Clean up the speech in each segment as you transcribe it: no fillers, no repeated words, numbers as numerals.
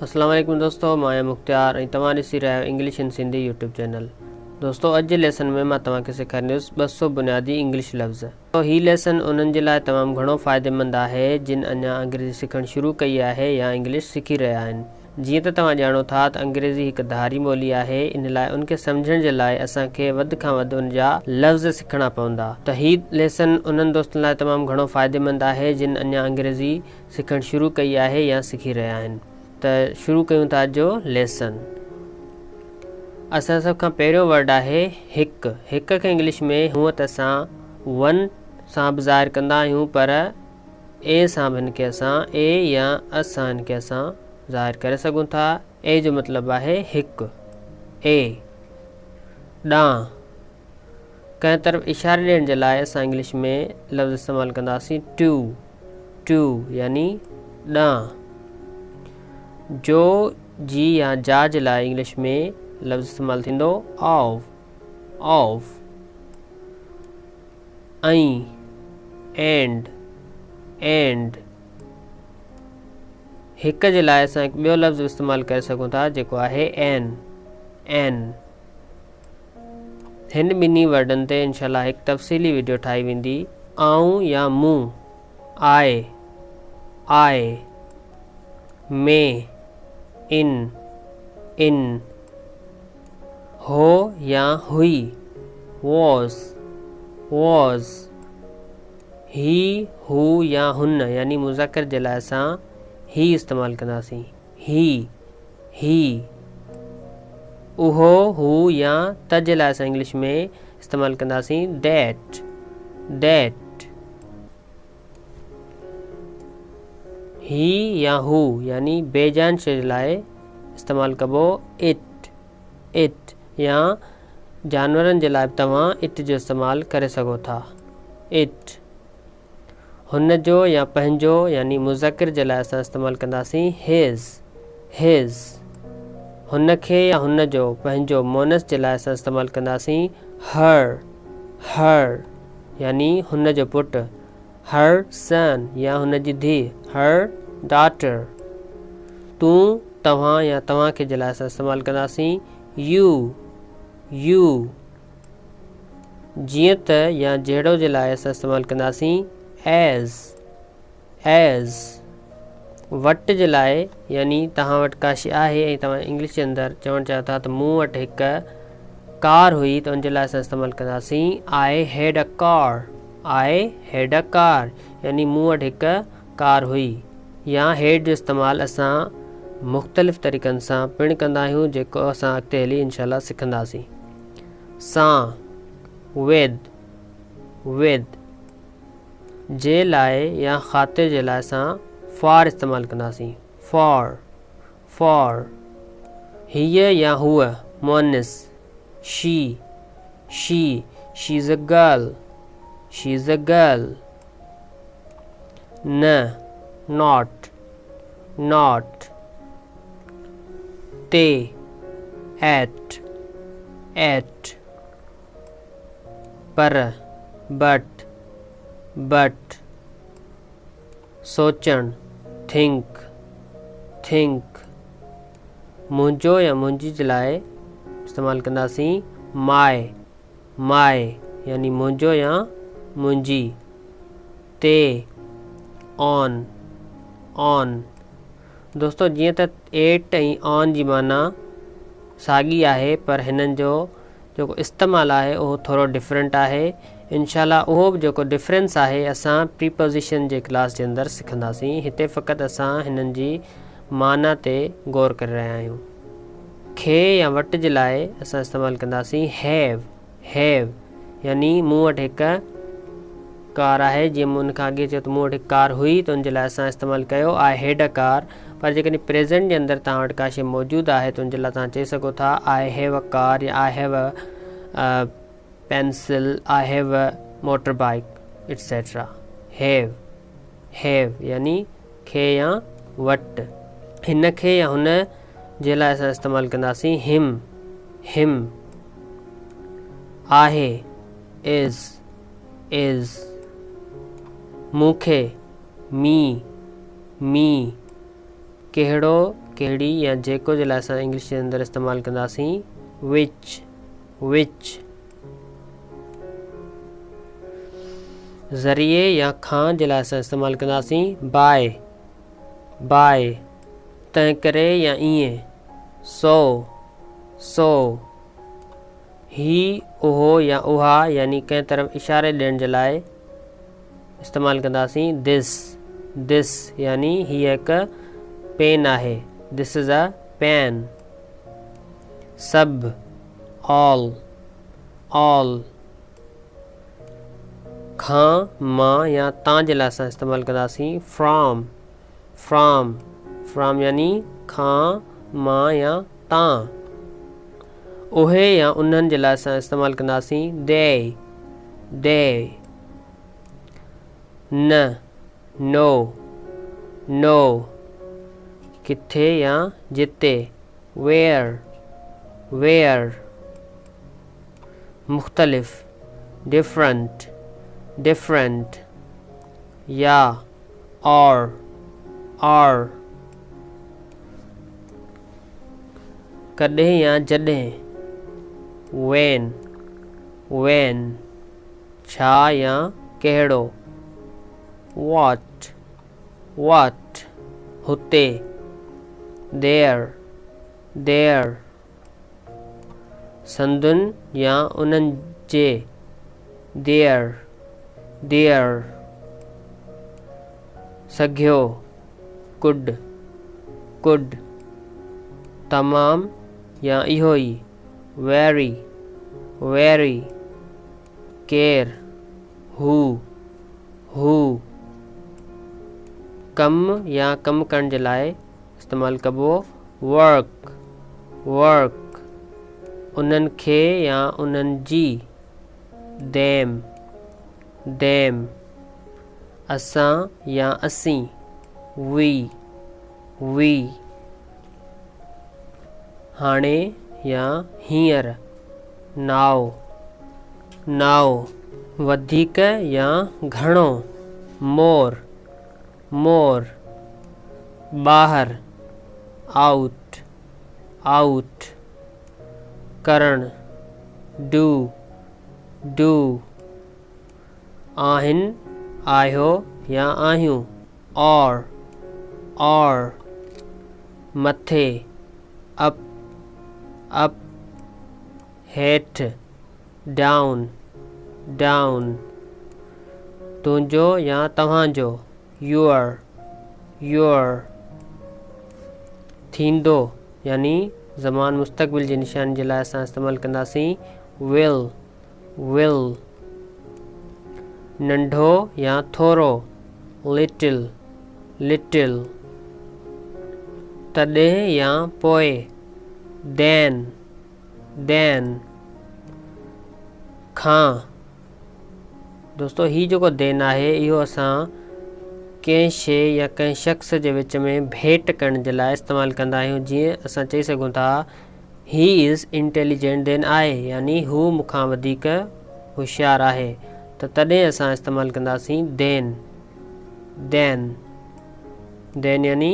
अस्सलाम वालेकुम दोस्तों, मैं मुख्तियार ऐं तव्हां ॾिसी रहिया आहियो English in Sindhi YouTube channel. दोस्तों, अॼु जे लेसन में मां तव्हांखे सेखारींदुसि 200 बुनियादी इंग्लिश लफ़्ज़। तो हीउ लेसन उन्हनि जे लाइ तमामु घणो फ़ाइदेमंद आहे जिन अञा अंग्रेज़ी सिखणु शुरू कई आहे या इंग्लिश सिखी रहिया आहिनि। जीअं त तव्हां ॼाणो था त अंग्रेज़ी हिकु धारी ॿोली आहे, इन लाइ उनखे सम्झण जे लाइ असांखे वधि खां वधि उन जा लफ़्ज़ सिखणा पवंदा। त हीउ लेसन उन्हनि दोस्तनि लाइ तमामु घणो फ़ाइदेमंद आहे जिन अञा अंग्रेज़ी सिखणु शुरू कई आहे या सिखी रहिया आहिनि। त शुरू कयूं था जो लेसन। असां सभ खां पहिरियों वर्ड आहे हिकु। हिकु खे इंग्लिश में हूअं त असां वन सां बि ज़ाहिर कंदा आहियूं, पर ए सां बि हिनखे असां ए या अस सां हिनखे असां ज़ाहिर करे सघूं था। ए जो मतिलबु आहे हिकु। ए ॾांहुं कंहिं तरफ़ इशारे ॾियण जे लाइ असां इंग्लिश में लफ़्ज़ इस्तेमालु कंदासीं टू। टू यानी ॾांहुं। जो जी या जा जे लाइ इंग्लिश में लफ़्ज़ इस्तेमालु थींदो ऑफ। ऑफ ऐं एंड। हिक जे लाइ असां हिकु ॿियो लफ़्ज़ इस्तेमालु करे सघूं था जेको आहे एन। हिन ॿिन्ही वर्डनि ते इंशाल्लाह हिकु तफ़सीली वीडियो ठाही वेंदी। आऊं या मूं, आए में, इन हो या हुई, वॉज ही, हू या हुन यानी मुज़क्कर जे लाइ असां ही इस्तेमालु कंदासीं। ही उहो, हू या त जे लाइ असां इंग्लिश में इस्तेमालु कंदासीं दैट। ही या हू यानी बेजान शइ जे लाइ इस्तेमालु कबो इट या जानवरनि जे लाइ बि तव्हां इट जो इस्तेमालु करे सघो था। इट हुन जो या पंहिंजो यानी मुज़क्कर जे लाइ असां इस्तेमालु कंदासीं हिज़। हुन खे या हुन जो पंहिंजो मोनस जे लाइ असां इस्तेमालु कंदासीं हर यानी हुन जो पुटु। हर सन या हुन जी धीउ हर डॉटर। तूं, तव्हां या तव्हांखे जे लाइ असां इस्तेमालु कंदासीं यू। जीअं त या जहिड़ो जे लाइ असां इस्तेमालु कंदासीं एज़। वटि जे लाइ यानी तव्हां वटि का शइ आहे ऐं तव्हां इंग्लिश जे अंदरि चवणु चाहियो था त मूं वटि हिकु कार हुई, त उनजे लाइ असां इस्तेमालु कंदासीं आई हैड अ कार यानी मूं वटि हिकु कार हुई। या हेड जो इस्तेमालु असां मुख़्तलिफ़ तरीक़नि सां पिणु कंदा आहियूं जेको असां अॻिते हली इंशाल्लाह सिखंदासीं। सां, विद जे लाइ या ख़ातिर जे लाइ असां फॉर इस्तेमालु कंदासीं। फॉर हीअ या हूअ मुअन्निस शीज़ अ गर्ल। नॉट ते एट पर बट सोचण थिंक मुंहिंजो या मुंहिंजी जे लाइ इस्तेमालु कंदासीं माए यानी मुंहिंजो या मुंहिंजी। ते ऑन। दोस्तों, जीअं त एट ऐं ऑन जी माना साॻी आहे, पर हिननि जो जेको इस्तेमालु आहे उहो थोरो डिफरेंट आहे। इंशाल्लाह उहो बि जेको डिफरेंस आहे असां प्रीपोज़िशन जे क्लास जे अंदरि सिखंदासीं। हिते फ़क़ति असां हिननि जी माना ते गौर करे रहिया आहियूं। खे या वटि जे लाइ असां इस्तेमालु कंदासीं हैव यानी मूं वटि हिकु कार आहे। जीअं मूं हुन खां अॻे चयो त मूं वटि हिकु कार हुई, त उनजे लाइ असां इस्तेमालु कयो आई हैड अ कार। पर जेकॾहिं प्रेज़ेंट जे अंदरि तव्हां वटि का शइ मौजूदु आहे त उनजे लाइ तव्हां चई सघो था आई हैव अ कार या I have a pencil, I have a motor bike etcetera. Have यानी खे या वटि। हिन खे या हुन जे लाइ असां इस्तेमालु कंदासीं हिम। आहे इज़ मूंखे मी कहिड़ो कहिड़ी या जेको जे लाइ असां इंग्लिश जे अंदरि इस्तेमालु कंदासीं विच। ज़रिए या खां जे लाइ असां इस्तेमालु कंदासीं बाय। तंहिं करे या ईअं सो। ही उहो या उहा यानी कंहिं तरफ़ इशारे ॾियण जे लाइ इस्तेमालु कंदासीं दिस यानी हीअ हिकु पेन आहे, दिस इज़ अ पेन। सब ऑल। खां मां या तां जे लाइ असां इस्तेमालु कंदासीं फ्रॉम यानी खां मां या तां। उहे या उन्हनि जे लाइ असां इस्तेमालु कंदासीं दे। नो किथे या जिते वेयर। मुख़्तलिफ़ डिफरेंट या और कॾहिं या जॾहिं when छा या कहिड़ो what हुते there संदुन या उन्हनि जे their सघियो could तमाम या इहो ई very care who कम या कम करण जे लाइ इस्तेमालु कबो work उन्हनि खे या उन्हनि जी them असां या असीं we हाणे या हींअर now वधीक या घणो more ॿाहिरि out करण do आहिनि आहियो या आहियूं और मथे up हेठि down तुंहिंजो या तव्हांजो your थींदो यानी ज़मान मुस्तक़बिल जी निशानी जे लाइ असां इस्तेमालु कंदासीं will नंढो या थोरो little तॾहिं या पोइ then खां दोस्तों ही जेको देन आहे इहो असां कंहिं शइ या कंहिं शख़्स जे विच में भेंट करण जे लाइ इस्तेमालु कंदा आहियूं। जीअं असां चई सघूं था ही इज़ इंटेलिजेंट देन आहे यानी हू मूंखां वधीक होशियारु आहे, त तॾहिं असां इस्तेमालु कंदासीं देन यानी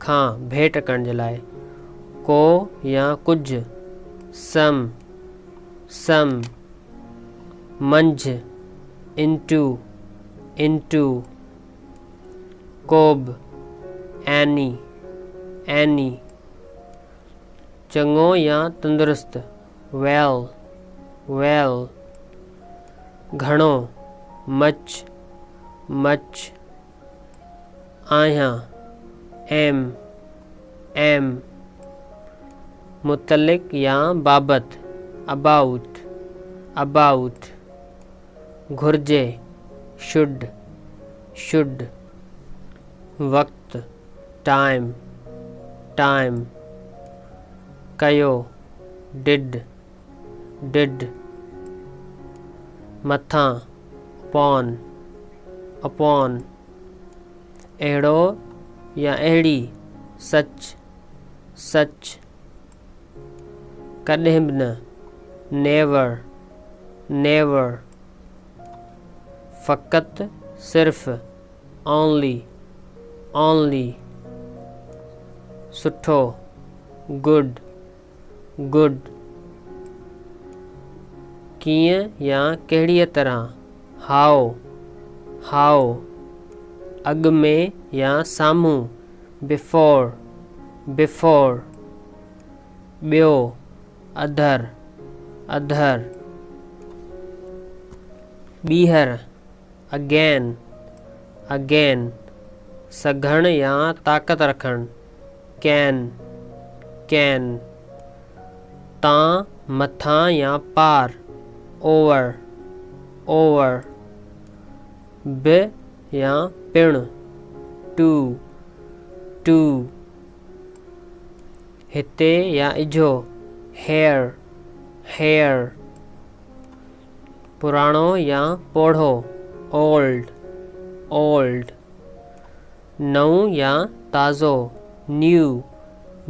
खां भेंट करण जे लाइ। को या कुझु सम मंझि into कोब एनी चङो या तंदुरुस्त well घणो much आहियां am मुतलिक या बाबत about घुर्जे should वक्त time कयो did मथां upon अहिड़ो या अहिड़ी सच कॾहिं बि न never फ़क़ति सिर्फ़ only सुठो, गुड गुड। कीअं या कहिड़ीअ तरह, हाउ हाउ। अॻु में या साम्हूं, बिफोर बिफोर। ॿियो, अधर अधर। ॿीहर, अगेन अगेन। सघण या ताक़त रखण, कैन कैन। तां मथां या पार, ओवर ओवर। बि या पिण, टू टू। हिते या इझो, हेयर हेयर। पुराणो या पोढ़ो, ओल्ड ओल्ड। नऊं या ताज़ो, न्यू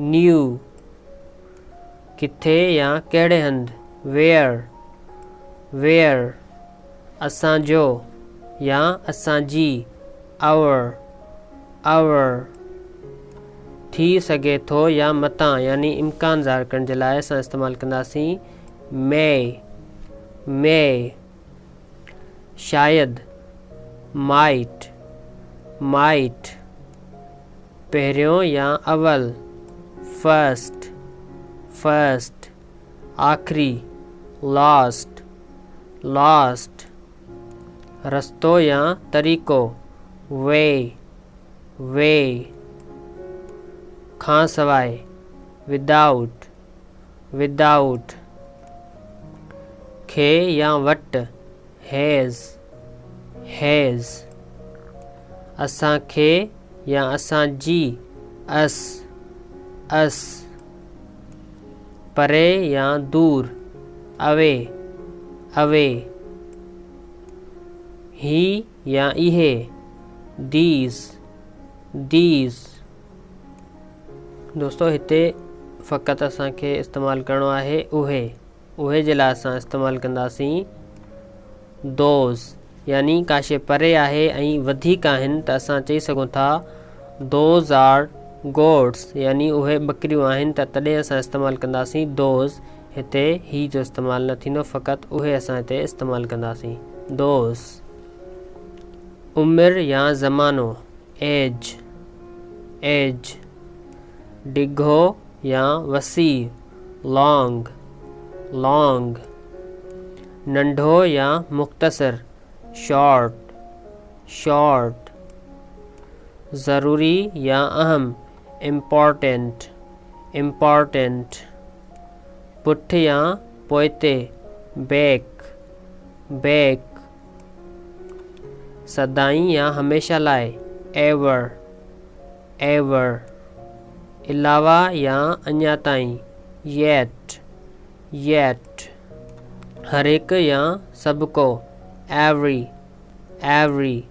न्यू। किथे या कहिड़े हंधि, वेयर वेयर। असांजो या असांजी, आवर आवर। थी सघे थो या मतां यानी इम्कान ज़ाहिर करण जे लाइ असां इस्तेमालु कंदासीं मे। शायद, माइट माइट। पहिरियों या अवल, फर्स्ट फर्स्ट। आख़िरी, लास्ट लास्ट। रस्तो या तरीक़ो, वे वे। खां सवाइ, विदाउट विदाउट। खे या वटि, हैज़ हैज़। असांखे या असांजी, अस अस। परे या दूर, अवे अवे। ही या इहे, दीज़ दीज़। दोस्तों हिते फ़क़ति असांखे इस्तेमालु करिणो आहे उहे जे लाइ असां इस्तेमालु कंदासीं दोज़। यानी का शइ परे आहे ऐं वधीक आहिनि त असां चई सघूं था दोज़ आर गोट्स, यानी उहे बकरियूं आहिनि त तॾहिं असां इस्तेमालु कंदासीं दोज़। हिते ही जो इस्तेमालु न थींदो, फ़क़ति उहे असां हिते इस्तेमालु कंदासीं, दोज़। उमिरि या ज़मानो, एज एज। डिघो या वसी, लॉन्ग लॉन्ग। नंढो या मुख़्तसिर, शॉर्ट शॉर्ट। ज़रूरी या अहम, इम्पॉर्टेंट इम्पॉर्टेंट। पुठि या पोइते, बैक बैक। सदाईं या हमेशा लाइ, एवर एवर। अलावा या अञा ताईं, येट येट। हर एक या सभ को, एवरी एवरी।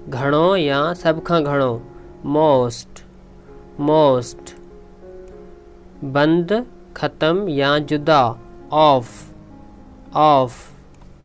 घणो या सभ खां घणो, मोस्ट मोस्ट। बंद, ख़त्म या जुदा, ऑफ ऑफ।